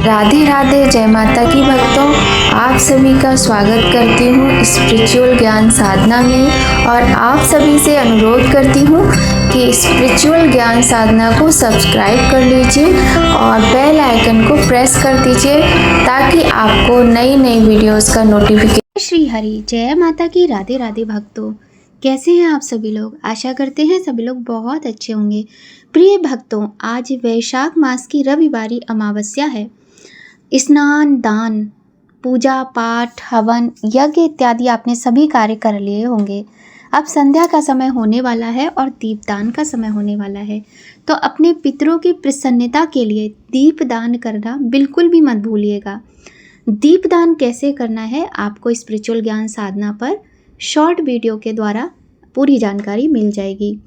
राधे राधे, जय माता की भक्तों। आप सभी का स्वागत करती हूँ स्पिरिचुअल ज्ञान साधना में और आप सभी से अनुरोध करती हूँ कि स्पिरिचुअल ज्ञान साधना को सब्सक्राइब कर लीजिए और बेल आइकन को प्रेस कर दीजिए ताकि आपको नई नई वीडियोस का नोटिफिकेशन। श्री हरि, जय माता की। राधे राधे भक्तों, कैसे हैं आप सभी लोग? आशा करते हैं सभी लोग बहुत अच्छे होंगे। प्रिय भक्तों, आज वैशाख मास की रविवारी अमावस्या है। स्नान, दान, पूजा पाठ, हवन, यज्ञ इत्यादि आपने सभी कार्य कर लिए होंगे। अब संध्या का समय होने वाला है और दीपदान का समय होने वाला है, तो अपने पितरों की प्रसन्नता के लिए दीपदान करना बिल्कुल भी मत भूलिएगा। दीपदान कैसे करना है आपको स्पिरिचुअल ज्ञान साधना पर शॉर्ट वीडियो के द्वारा पूरी जानकारी मिल जाएगी,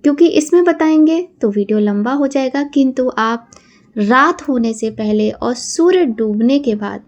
क्योंकि इसमें बताएंगे तो वीडियो लंबा हो जाएगा। किंतु आप रात होने से पहले और सूर्य डूबने के बाद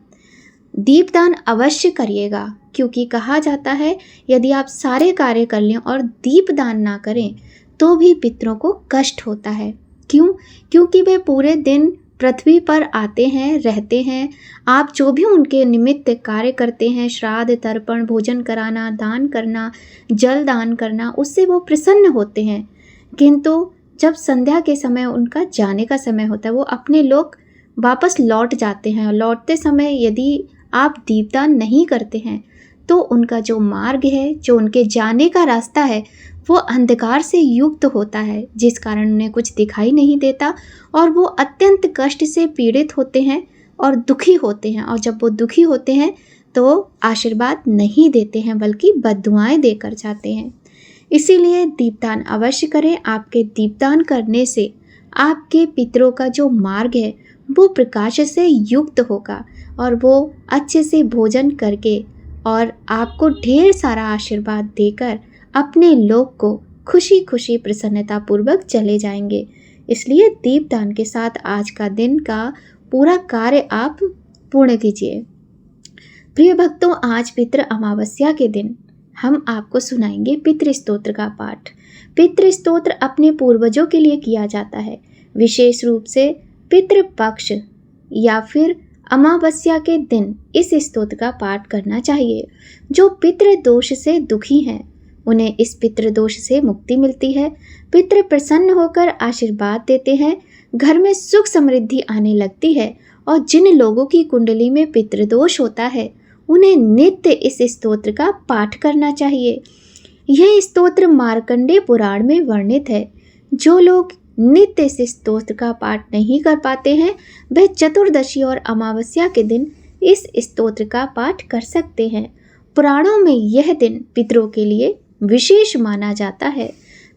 दीपदान अवश्य करिएगा, क्योंकि कहा जाता है यदि आप सारे कार्य कर लें और दीपदान ना करें तो भी पितरों को कष्ट होता है। क्यों? क्योंकि वे पूरे दिन पृथ्वी पर आते हैं, रहते हैं। आप जो भी उनके निमित्त कार्य करते हैं, श्राद्ध, तर्पण, भोजन कराना, दान करना, जल दान करना, उससे वो प्रसन्न होते हैं। किंतु जब संध्या के समय उनका जाने का समय होता है, वो अपने लोग वापस लौट जाते हैं। लौटते समय यदि आप दीपदान नहीं करते हैं तो उनका जो मार्ग है, जो उनके जाने का रास्ता है, वो अंधकार से युक्त होता है, जिस कारण उन्हें कुछ दिखाई नहीं देता और वो अत्यंत कष्ट से पीड़ित होते हैं और दुखी होते हैं। और जब वो दुखी होते हैं तो आशीर्वाद नहीं देते हैं, बल्कि बद्दुआएं देकर जाते हैं। इसीलिए दीपदान अवश्य करें। आपके दीपदान करने से आपके पितरों का जो मार्ग है वो प्रकाश से युक्त होगा और वो अच्छे से भोजन करके और आपको ढेर सारा आशीर्वाद देकर अपने लोक को खुशी खुशी प्रसन्नता पूर्वक चले जाएंगे। इसलिए दीपदान के साथ आज का दिन का पूरा कार्य आप पूर्ण कीजिए। प्रिय भक्तों, आज पितृ अमावस्या के दिन हम आपको सुनाएंगे पितृ स्तोत्र का पाठ। पितृ स्तोत्र अपने पूर्वजों के लिए किया जाता है। विशेष रूप से पितृ पक्ष या फिर अमावस्या के दिन इस स्तोत्र का पाठ करना चाहिए। जो पितृ दोष से दुखी हैं उन्हें इस पितृ दोष से मुक्ति मिलती है। पितृ प्रसन्न होकर आशीर्वाद देते हैं, घर में सुख समृद्धि आने लगती है। और जिन लोगों की कुंडली में पितृदोष होता है उन्हें नित्य इस स्तोत्र का पाठ करना चाहिए। यह स्तोत्र मार्कंडेय पुराण में वर्णित है। जो लोग नित्य इस स्तोत्र का पाठ नहीं कर पाते हैं वह चतुर्दशी और अमावस्या के दिन इस स्तोत्र का पाठ कर सकते हैं। पुराणों में यह दिन पितरों के लिए विशेष माना जाता है।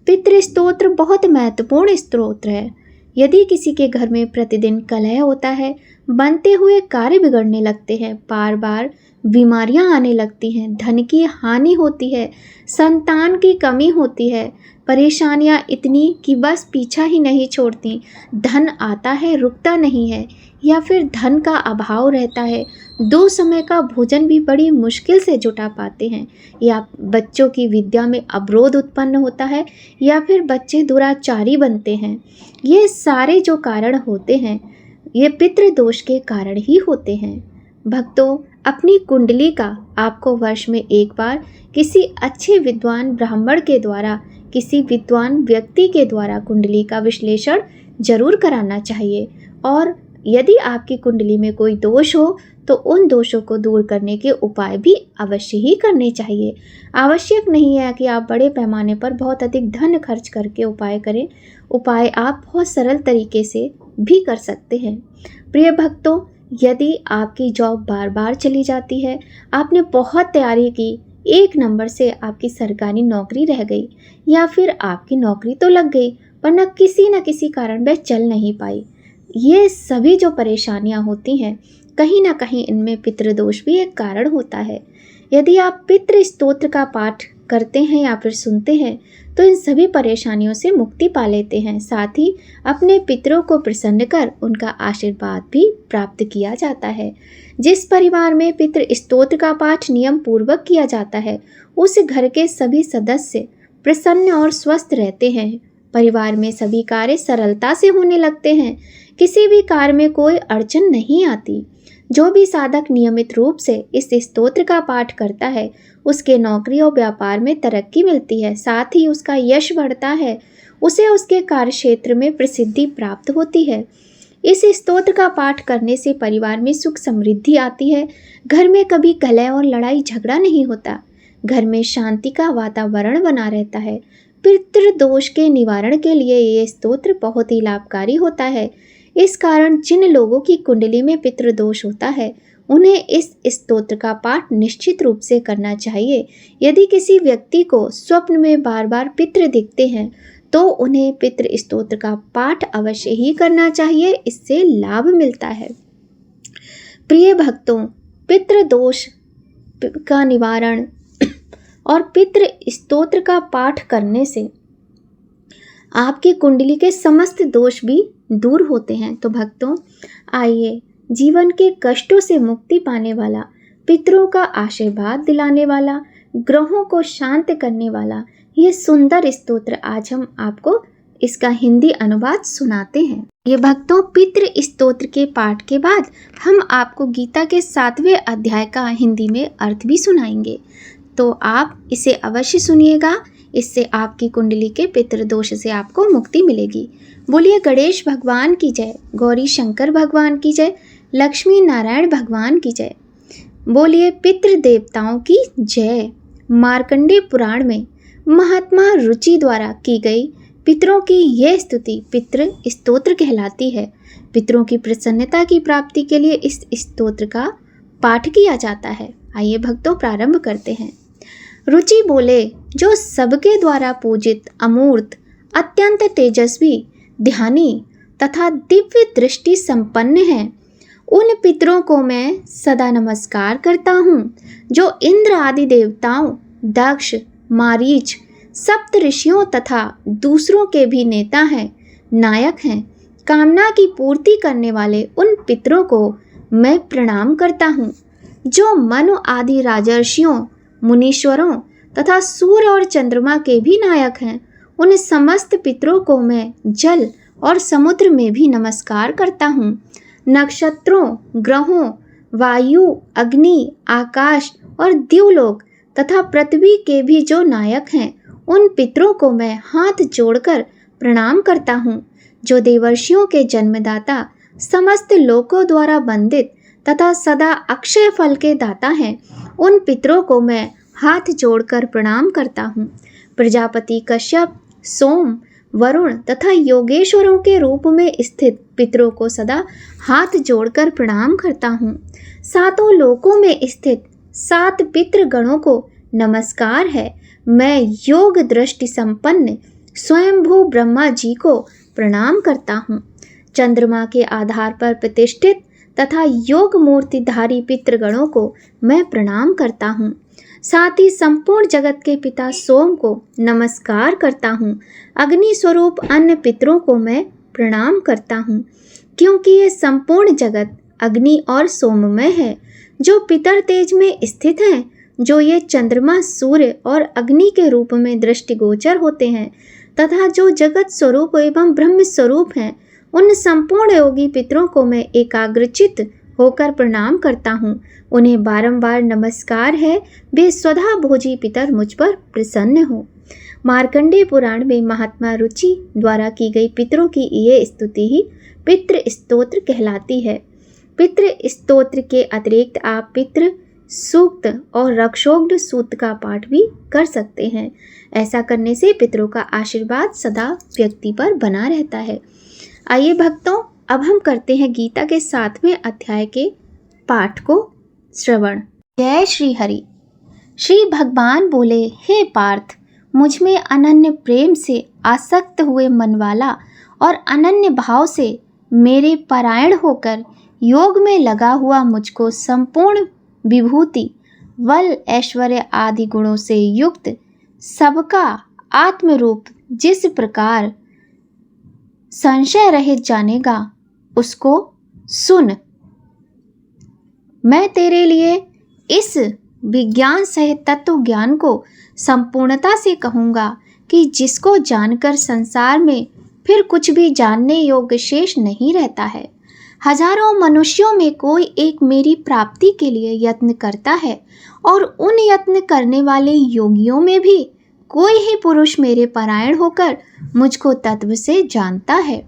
पितृ स्तोत्र बहुत महत्वपूर्ण स्तोत्र है। यदि किसी के घर में प्रतिदिन कलह होता है, बनते हुए कार्य बिगड़ने लगते हैं, बार बार बीमारियां आने लगती हैं, धन की हानि होती है, संतान की कमी होती है, परेशानियां इतनी कि बस पीछा ही नहीं छोड़ती, धन आता है रुकता नहीं है, या फिर धन का अभाव रहता है, दो समय का भोजन भी बड़ी मुश्किल से जुटा पाते हैं, या बच्चों की विद्या में अवरोध उत्पन्न होता है, या फिर बच्चे दुराचारी बनते हैं। ये सारे जो कारण होते हैं ये पितृदोष के कारण ही होते हैं। भक्तों, अपनी कुंडली का आपको वर्ष में एक बार किसी अच्छे विद्वान ब्राह्मण के द्वारा, किसी विद्वान व्यक्ति के द्वारा कुंडली का विश्लेषण जरूर कराना चाहिए। और यदि आपकी कुंडली में कोई दोष हो तो उन दोषों को दूर करने के उपाय भी अवश्य ही करने चाहिए। आवश्यक नहीं है कि आप बड़े पैमाने पर बहुत अधिक धन खर्च करके उपाय करें। उपाय आप बहुत सरल तरीके से भी कर सकते हैं। प्रिय भक्तों, यदि आपकी जॉब बार बार चली जाती है, आपने बहुत तैयारी की, एक नंबर से आपकी सरकारी नौकरी रह गई, या फिर आपकी नौकरी तो लग गई पर न किसी कारण वह चल नहीं पाई, ये सभी जो परेशानियां होती हैं कहीं ना कहीं इनमें पितृदोष भी एक कारण होता है। यदि आप पितृ स्तोत्र का पाठ करते हैं या फिर सुनते हैं तो इन सभी परेशानियों से मुक्ति पा लेते हैं। साथ ही अपने पितरों को प्रसन्न कर उनका आशीर्वाद भी प्राप्त किया जाता है। जिस परिवार में पितृ स्तोत्र का पाठ नियम पूर्वक किया जाता है उस घर के सभी सदस्य प्रसन्न और स्वस्थ रहते हैं परिवार में सभी कार्य सरलता से होने लगते हैं। किसी भी कार्य में कोई अड़चन नहीं आती। जो भी साधक नियमित रूप से इस स्तोत्र का पाठ करता है उसके नौकरी और व्यापार में तरक्की मिलती है, साथ ही उसका यश बढ़ता है, उसे उसके कार्य क्षेत्र में प्रसिद्धि प्राप्त होती है। इस स्तोत्र का पाठ करने से परिवार में सुख समृद्धि आती है। घर में कभी कलह और लड़ाई झगड़ा नहीं होता। घर में शांति का वातावरण बना रहता है। पितृदोष के निवारण के लिए ये स्तोत्र बहुत ही लाभकारी होता है। इस कारण जिन लोगों की कुंडली में पितृदोष होता है उन्हें इस स्तोत्र का पाठ निश्चित रूप से करना चाहिए। यदि किसी व्यक्ति को स्वप्न में बार बार पितृ दिखते हैं तो उन्हें पितृ स्तोत्र का पाठ अवश्य ही करना चाहिए, इससे लाभ मिलता है। प्रिय भक्तों, पितृदोष का निवारण और पितृ स्तोत्र का पाठ करने से आपकी कुंडली के समस्त दोष भी दूर होते हैं। तो भक्तों, आइए जीवन के कष्टों से मुक्ति पाने वाला, पितरों का आशीर्वाद दिलाने वाला, ग्रहों को शांत करने वाला ये सुंदर स्तोत्र आज हम आपको इसका हिंदी अनुवाद सुनाते हैं। ये भक्तों, पितृ स्तोत्र के पाठ के बाद हम आपको गीता के 7वें अध्याय का हिंदी में अर्थ भी सुनाएंगे, तो आप इसे अवश्य सुनिएगा। इससे आपकी कुंडली के पितृदोष से आपको मुक्ति मिलेगी। बोलिए गणेश भगवान की जय, गौरी शंकर भगवान की जय, लक्ष्मी नारायण भगवान की जय। बोलिए पितृ देवताओं की जय। मार्कंडेय पुराण में महात्मा रुचि द्वारा की गई पितरों की यह स्तुति पितृ स्तोत्र कहलाती है। पितरों की प्रसन्नता की प्राप्ति के लिए इस स्तोत्र का पाठ किया जाता है। आइए भक्तों, प्रारंभ करते हैं। रुचि बोले, जो सबके द्वारा पूजित, अमूर्त, अत्यंत तेजस्वी, ध्यानी तथा दिव्य दृष्टि संपन्न हैं, उन पितरों को मैं सदा नमस्कार करता हूँ, जो इंद्र आदि देवताओं, दक्ष, मारीच, सप्त ऋषियों तथा दूसरों के भी नेता हैं, नायक हैं। कामना की पूर्ति करने वाले उन पितरों को मैं प्रणाम करता हूँ, जो मनु आदि राजर्षियों, मुनीश्वरों तथा सूर्य और चंद्रमा के भी नायक हैं। उन समस्त पितरों को मैं जल और समुद्र में भी नमस्कार करता हूँ। नक्षत्रों, ग्रहों, वायु, अग्नि, आकाश और द्युलोक तथा पृथ्वी के भी जो नायक हैं, उन पितरों को मैं हाथ जोड़कर प्रणाम करता हूँ। जो देवर्षियों के जन्मदाता, समस्त लोकों द्वारा वंदित तथा सदा अक्षय फल के दाता हैं, उन पितरों को मैं हाथ जोड़कर प्रणाम करता हूँ। प्रजापति कश्यप, सोम, वरुण तथा योगेश्वरों के रूप में स्थित पितरों को सदा हाथ जोड़कर प्रणाम करता हूँ। सातों लोकों में स्थित 7 पितृ गणों को नमस्कार है। मैं योग दृष्टि संपन्न स्वयंभू ब्रह्मा जी को प्रणाम करता हूँ। चंद्रमा के आधार पर प्रतिष्ठित तथा योग मूर्तिधारी पितृगणों को मैं प्रणाम करता हूँ। साथ ही संपूर्ण जगत के पिता सोम को नमस्कार करता हूँ। अग्नि स्वरूप अन्य पितरों को मैं प्रणाम करता हूँ, क्योंकि ये संपूर्ण जगत अग्नि और सोममय है। जो पितर तेज में स्थित हैं, जो ये चंद्रमा, सूर्य और अग्नि के रूप में दृष्टिगोचर होते हैं तथा जो जगत स्वरूप एवं ब्रह्म स्वरूप हैं, उन संपूर्ण योगी पितरों को मैं एकाग्रचित होकर प्रणाम करता हूँ। उन्हें बारंबार नमस्कार है। वे स्वधा भोजी पितर मुझ पर प्रसन्न हो। मार्कंडेय पुराण में महात्मा रुचि द्वारा की गई पितरों की ये स्तुति ही पितृ स्तोत्र कहलाती है। पितृ स्तोत्र के अतिरिक्त आप पितृ सूक्त और रक्षोग्ध सूक्त का पाठ भी कर सकते हैं। ऐसा करने से पितरों का आशीर्वाद सदा व्यक्ति पर बना रहता है। आइए भक्तों, अब हम करते हैं गीता के 7वें अध्याय के पाठ को श्रवण। जय श्री हरि। श्री भगवान बोले, हे पार्थ, मुझ में अनन्य प्रेम से आसक्त हुए मन वाला और अनन्य भाव से मेरे परायण होकर योग में लगा हुआ मुझको संपूर्ण विभूति, बल, ऐश्वर्य आदि गुणों से युक्त सबका आत्मरूप जिस प्रकार संशय रहित जानेगा, उसको सुन। मैं तेरे लिए इस विज्ञान सहित तत्व ज्ञान को संपूर्णता से कहूँगा कि जिसको जानकर संसार में फिर कुछ भी जानने योग्य शेष नहीं रहता है। हजारों मनुष्यों में कोई एक मेरी प्राप्ति के लिए यत्न करता है और उन यत्न करने वाले योगियों में भी कोई ही पुरुष मेरे परायण होकर मुझको तत्व से जानता है।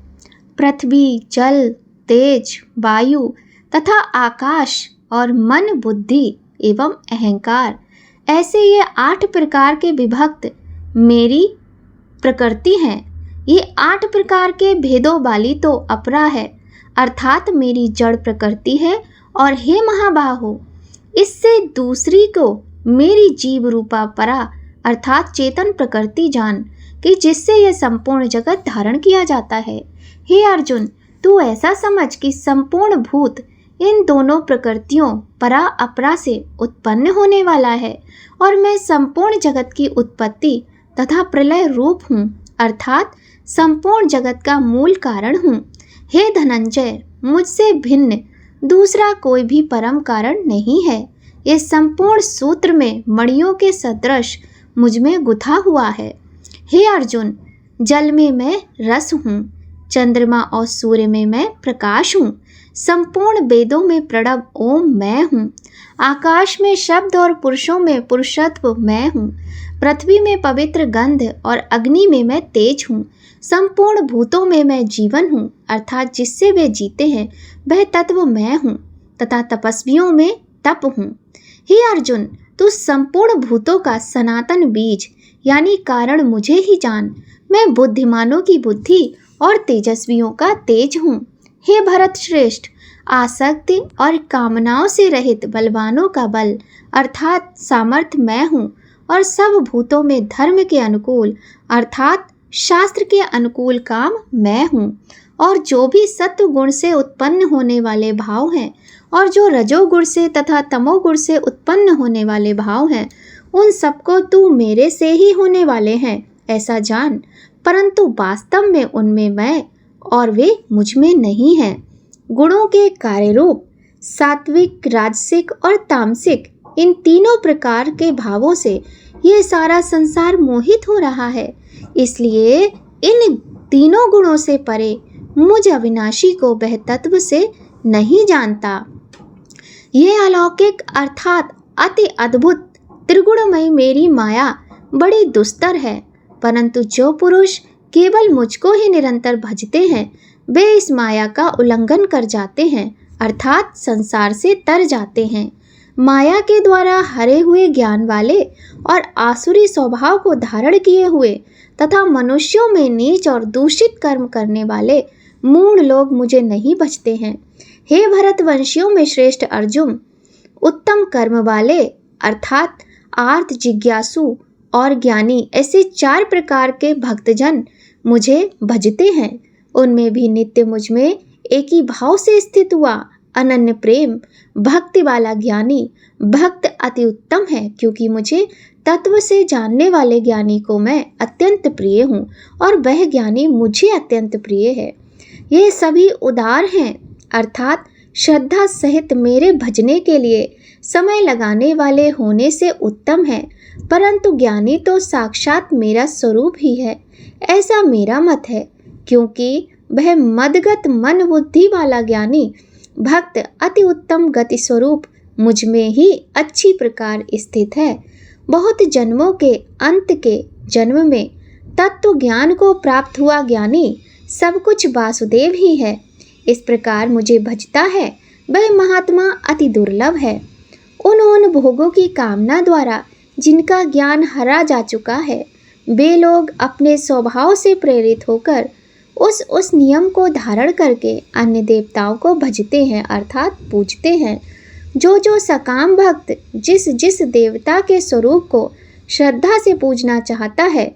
पृथ्वी, जल, तेज, वायु तथा आकाश और मन, बुद्धि एवं अहंकार, ऐसे ये 8 प्रकार के विभक्त मेरी प्रकृति हैं। ये 8 प्रकार के भेदों वाली तो अपरा है, अर्थात मेरी जड़ प्रकृति है। और हे महाबाहो, इससे दूसरी को मेरी जीव रूपा परा अर्थात चेतन प्रकृति जान कि जिससे यह संपूर्ण जगत धारण किया जाता है। हे अर्जुन, तू ऐसा समझ कि संपूर्ण भूत इन दोनों प्रकृतियों परा अपरा से उत्पन्न होने वाला है और मैं संपूर्ण जगत की उत्पत्ति तथा प्रलय रूप हूँ, अर्थात संपूर्ण जगत का मूल कारण हूँ। हे धनंजय, मुझसे भिन्न दूसरा कोई भी परम कारण नहीं है। ये संपूर्ण सूत्र में मणियों के सदृश मुझ में गुथा हुआ है। हे अर्जुन, जल में मैं रस हूँ, चंद्रमा और सूर्य में मैं प्रकाश हूँ, संपूर्ण वेदों में प्रणव ओम मैं हूँ, आकाश में शब्द और पुरुषों में पुरुषत्व मैं हूँ, पृथ्वी में पवित्र गंध और अग्नि में मैं तेज हूँ, संपूर्ण भूतों में मैं जीवन हूँ, अर्थात जिससे वे जीते हैं वह तत्व मैं हूँ, तथा तपस्वियों में तप हूँ। हे अर्जुन, तू संपूर्ण भूतों का सनातन बीज यानी कारण मुझे ही जान। मैं बुद्धिमानों की बुद्धि और तेजस्वियों का तेज हूँ। हे भरत श्रेष्ठ, आसक्ति और कामनाओं से रहित बलवानों का बल अर्थात सामर्थ्य मैं हूँ और सब भूतों में धर्म के अनुकूल अर्थात शास्त्र के अनुकूल काम मैं हूँ। और जो भी सत्व गुण से उत्पन्न होने वाले भाव हैं और जो रजोगुण से तथा तमोगुण से उत्पन्न होने वाले भाव हैं, उन सबको तू मेरे से ही होने वाले हैं ऐसा जान, परंतु वास्तव में उनमें मैं और वे मुझ में नहीं हैं। गुणों के कार्य रूप सात्विक, राजसिक और तामसिक, इन तीनों प्रकार के भावों से ये सारा संसार मोहित हो रहा है। इसलिए इन तीनों गुणों से परे मुझ अविनाशी को वह तत्व से नहीं जानता। ये अलौकिक अर्थात अति अद्भुत त्रिगुणमयी मेरी माया बड़ी दुस्तर है, परंतु जो पुरुष केवल मुझको ही निरंतर भजते हैं वे इस माया का उल्लंघन कर जाते हैं, अर्थात संसार से तर जाते हैं। माया के द्वारा हरे हुए ज्ञान वाले और आसुरी स्वभाव को धारण किए हुए तथा मनुष्यों में नीच और दूषित कर्म करने वाले मूढ़ लोग मुझे नहीं बचते हैं। हे भरतवंशियों में श्रेष्ठ अर्जुन, उत्तम कर्म वाले अर्थात आर्त, जिज्ञासु और ज्ञानी ऐसे 4 प्रकार के भक्तजन मुझे भजते हैं। उनमें भी नित्य मुझ में एक ही भाव से स्थित हुआ अनन्य प्रेम भक्ति वाला ज्ञानी भक्त अति उत्तम है, क्योंकि मुझे तत्व से जानने वाले ज्ञानी को मैं अत्यंत प्रिय हूँ और वह ज्ञानी मुझे अत्यंत प्रिय है। ये सभी उदार हैं अर्थात श्रद्धा सहित मेरे भजने के लिए समय लगाने वाले होने से उत्तम है, परंतु ज्ञानी तो साक्षात मेरा स्वरूप ही है ऐसा मेरा मत है, क्योंकि वह मदगत मन बुद्धि वाला ज्ञानी भक्त अति उत्तम गति स्वरूप मुझ में ही अच्छी प्रकार स्थित है। बहुत जन्मों के अंत के जन्म में तत्व ज्ञान को प्राप्त हुआ ज्ञानी सब कुछ वासुदेव ही है। इस प्रकार मुझे भजता है वह महात्मा अति दुर्लभ है। उन भोगों की कामना द्वारा जिनका ज्ञान हरा जा चुका है वे लोग अपने स्वभाव से प्रेरित होकर उस नियम को धारण करके अन्य देवताओं को भजते हैं अर्थात पूजते हैं। जो सकाम भक्त जिस देवता के स्वरूप को श्रद्धा से पूजना चाहता है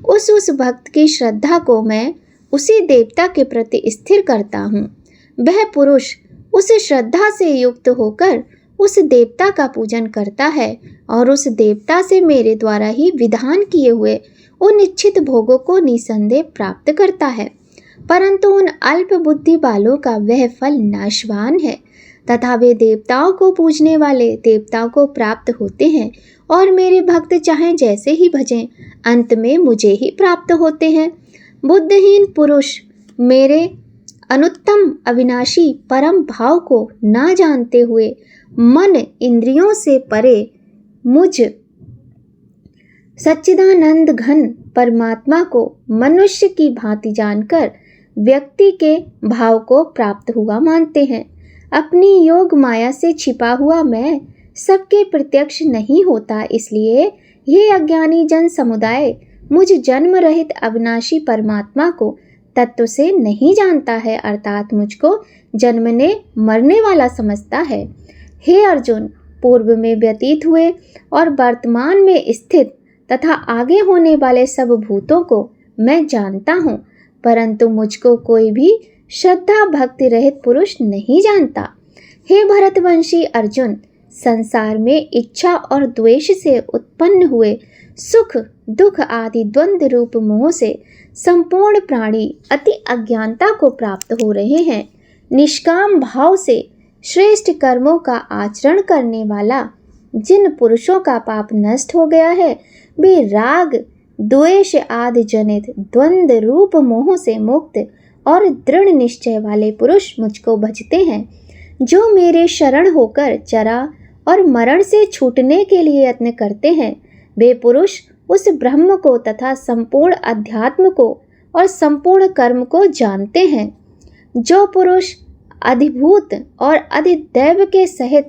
उस भक्त की श्रद्धा को मैं उसी देवता के प्रति स्थिर करता हूँ। वह पुरुष उस श्रद्धा से युक्त होकर उस देवता का पूजन करता है और उस देवता से मेरे द्वारा ही विधान किए हुए उन इच्छित भोगों को निसंदेह प्राप्त करता है। परंतु उन अल्प बुद्धि वालों का वह फल नाशवान है। तथा वे देवताओं को पूजने वाले देवताओं को प्राप्त होते हैं और मेरे भक्त चाहे जैसे ही भजें अंत में मुझे ही प्राप्त होते हैं। बुद्धहीन पुरुष मेरे अनुत्तम अविनाशी परम भाव को ना जानते हुए मन इंद्रियों से परे मुझ सच्चिदानंद घन परमात्मा को मनुष्य की भांति जानकर व्यक्ति के भाव को प्राप्त हुआ मानते हैं। अपनी योग माया से छिपा हुआ मैं सबके प्रत्यक्ष नहीं होता, इसलिए ये अज्ञानी जन समुदाय मुझ जन्म रहित अविनाशी परमात्मा को तत्व से नहीं जानता है, अर्थात मुझको जन्मने मरने वाला समझता है। हे अर्जुन, पूर्व में व्यतीत हुए और वर्तमान में स्थित तथा आगे होने वाले सब भूतों को मैं जानता हूँ, परंतु मुझको कोई भी श्रद्धा भक्ति रहित पुरुष नहीं जानता। हे भरतवंशी अर्जुन, संसार में इच्छा और द्वेष से उत्पन्न हुए सुख दुख आदि द्वंद रूप मोह से संपूर्ण प्राणी अति अज्ञानता को प्राप्त हो रहे हैं। निष्काम भाव से श्रेष्ठ कर्मों का आचरण करने वाला जिन पुरुषों का पाप नष्ट हो गया है, वे राग द्वेष आदि जनित द्वंद रूप मोह से मुक्त और दृढ़ निश्चय वाले पुरुष मुझको भजते हैं। जो मेरे शरण होकर जरा और मरण से छूटने के लिए यत्न करते हैं, वे पुरुष उस ब्रह्म को तथा संपूर्ण अध्यात्म को और संपूर्ण कर्म को जानते हैं। जो पुरुष अधिभूत और अधिदैव के सहित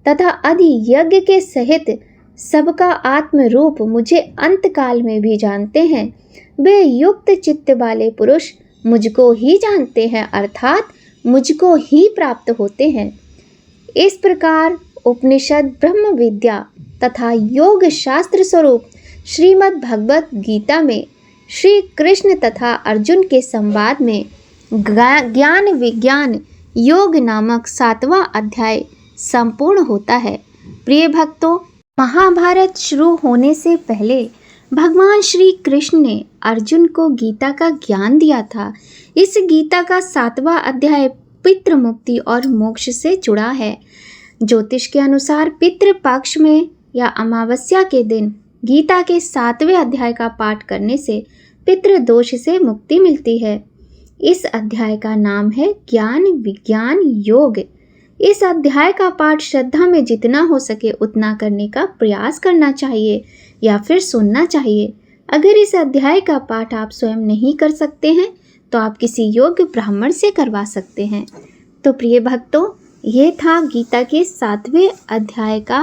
तथा अधियज्ञ के सहित सबका आत्म रूप मुझे अंत काल में भी जानते हैं, वे युक्त चित्त वाले पुरुष मुझको ही जानते हैं, अर्थात मुझको ही प्राप्त होते हैं। इस प्रकार उपनिषद ब्रह्म विद्या तथा योग शास्त्र स्वरूप श्रीमद् भगवत गीता में श्री कृष्ण तथा अर्जुन के संवाद में ज्ञान विज्ञान योग नामक 7वां अध्याय संपूर्ण होता है। प्रिय भक्तों, महाभारत शुरू होने से पहले भगवान श्री कृष्ण ने अर्जुन को गीता का ज्ञान दिया था। इस गीता का 7वां अध्याय पितृ मुक्ति और मोक्ष से जुड़ा है। ज्योतिष के अनुसार पितृ पक्ष में या अमावस्या के दिन गीता के 7वें अध्याय का पाठ करने से पितृ दोष से मुक्ति मिलती है। इस अध्याय का नाम है ज्ञान विज्ञान योग। इस अध्याय का पाठ श्रद्धा में जितना हो सके उतना करने का प्रयास करना चाहिए या फिर सुनना चाहिए। अगर इस अध्याय का पाठ आप स्वयं नहीं कर सकते हैं तो आप किसी योग्य ब्राह्मण से करवा सकते हैं। तो प्रिय भक्तों, ये था गीता के 7वें अध्याय का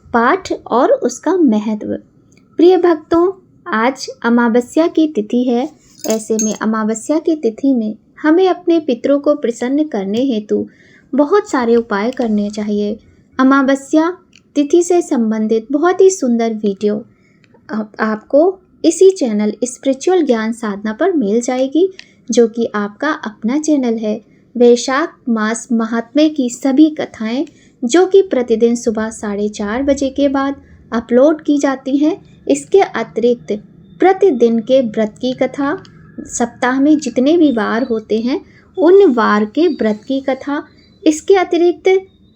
पाठ और उसका महत्व। प्रिय भक्तों, आज अमावस्या की तिथि है। ऐसे में अमावस्या की तिथि में हमें अपने पितरों को प्रसन्न करने हेतु बहुत सारे उपाय करने चाहिए। अमावस्या तिथि से संबंधित बहुत ही सुंदर वीडियो आपको इसी चैनल स्पिरिचुअल ज्ञान साधना पर मिल जाएगी, जो कि आपका अपना चैनल है। वैशाख मास महात्म्य की सभी कथाएं जो कि प्रतिदिन सुबह 4:30 बजे के बाद अपलोड की जाती हैं। इसके अतिरिक्त प्रतिदिन के व्रत की कथा, सप्ताह में जितने भी वार होते हैं उन वार के व्रत की कथा, इसके अतिरिक्त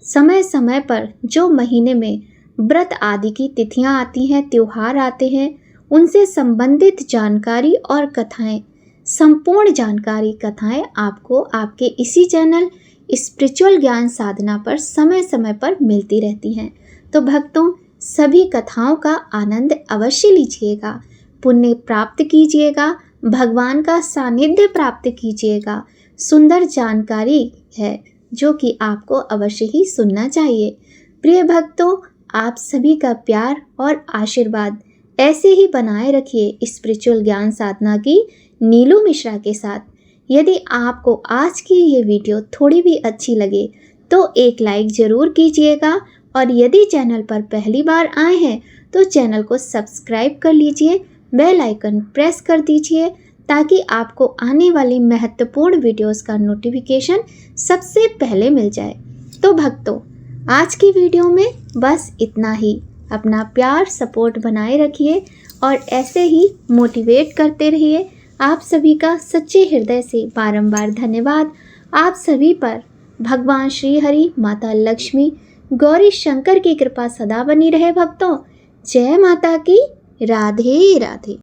समय समय पर जो महीने में व्रत आदि की तिथियां आती हैं, त्योहार आते हैं, उनसे संबंधित जानकारी और कथाएं, संपूर्ण जानकारी कथाएं आपको आपके इसी चैनल स्पिरिचुअल ज्ञान साधना पर समय समय पर मिलती रहती हैं। तो भक्तों, सभी कथाओं का आनंद अवश्य लीजिएगा, पुण्य प्राप्त कीजिएगा, भगवान का सानिध्य प्राप्त कीजिएगा। सुंदर जानकारी है जो कि आपको अवश्य ही सुनना चाहिए। प्रिय भक्तों, आप सभी का प्यार और आशीर्वाद ऐसे ही बनाए रखिए स्पिरिचुअल ज्ञान साधना की नीलू मिश्रा के साथ। यदि आपको आज की ये वीडियो थोड़ी भी अच्छी लगे तो एक लाइक ज़रूर कीजिएगा, और यदि चैनल पर पहली बार आए हैं तो चैनल को सब्सक्राइब कर लीजिए, बेल आइकन प्रेस कर दीजिए ताकि आपको आने वाली महत्वपूर्ण वीडियोस का नोटिफिकेशन सबसे पहले मिल जाए। तो भक्तों, आज की वीडियो में बस इतना ही। अपना प्यार सपोर्ट बनाए रखिए और ऐसे ही मोटिवेट करते रहिए। आप सभी का सच्चे हृदय से बारंबार धन्यवाद। आप सभी पर भगवान श्री हरि, माता लक्ष्मी, गौरी शंकर की कृपा सदा बनी रहे भक्तों। जय माता की। राधे राधे।